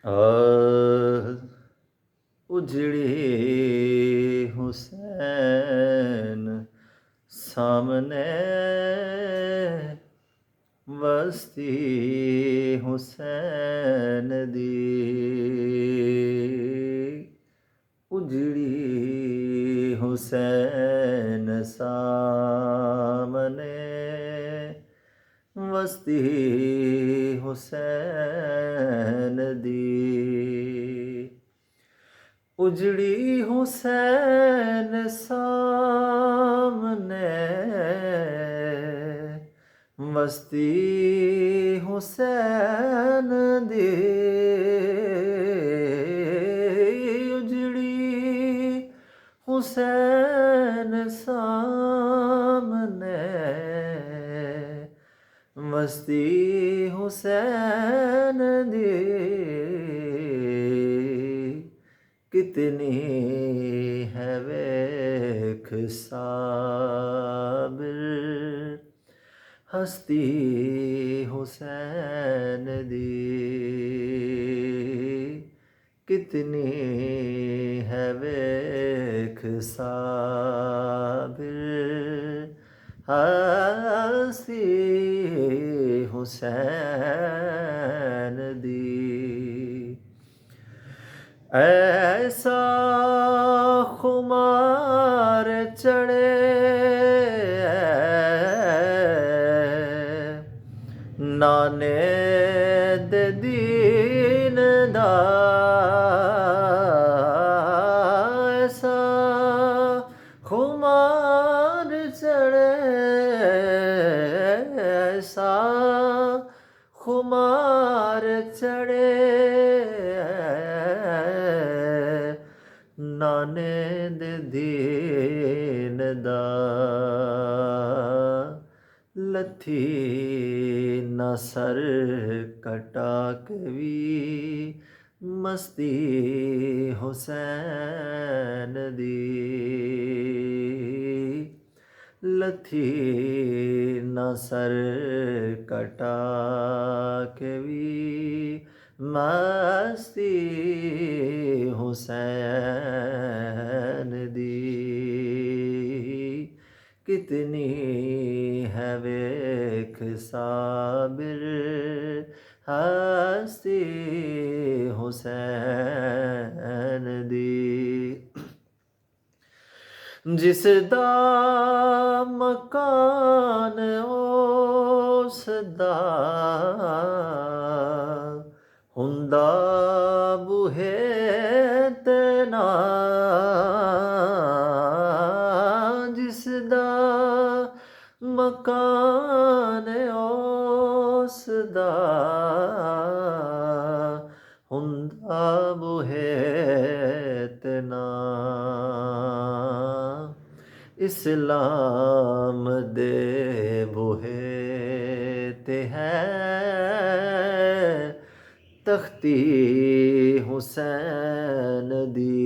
आह उजड़ी हुसैन सामने बस्ती हुसैन दी उजड़ी हुसैन सामने बस्ती हुसैन दी उजड़ी हुसैन सामने बस्ती हुसैन दी उजड़ी हुसैन सामने बस्ती हुसैन दी कितनी है वेख साबिर हस्ती हुसैन दी कितनी है वेख साबिर हस्ती हुसैन दी ऐसा खुमार चढ़े नाने दे दीन दा ऐसा खुमार चढ़े ऐसा खुमार चढ़े नाने दे दीन दा लथी ना सर कटा कवी मस्ती हुसैन दी लथी ना सर कटा कवी मस्ती हुसैन दी कितनी है वेख साबिर हस्ती हुसैन दी जिसदा मकान उसदा हुंदा बूहे ते नाल जिसदा मकान उसदा हुंदा बूहे ते नाल इस्लाम दे बूहे ते है तख्ती हुसैन दी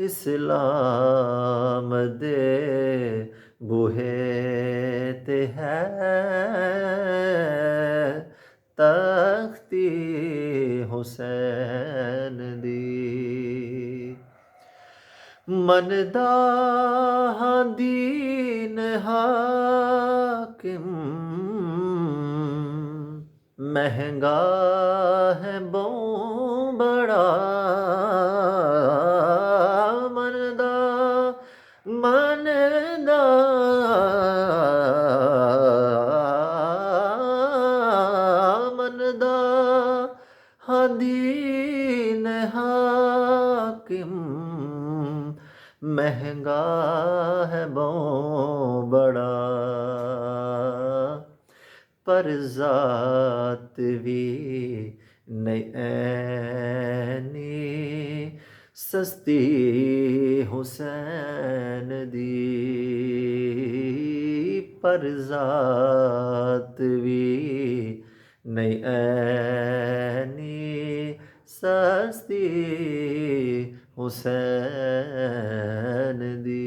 इस्लाम दे बूहे ते है तख्ती हुसैन दी मनदा दीन हाकिम महंगा है बहु बड़ा मनदा मनदा मनदा दीन हाकिम महंगा है बहु बड़ा पर ज़ात भी नैनी सस्ती हुसैन दी पर ज़ात भी नैनी सस्ती हुसैन दी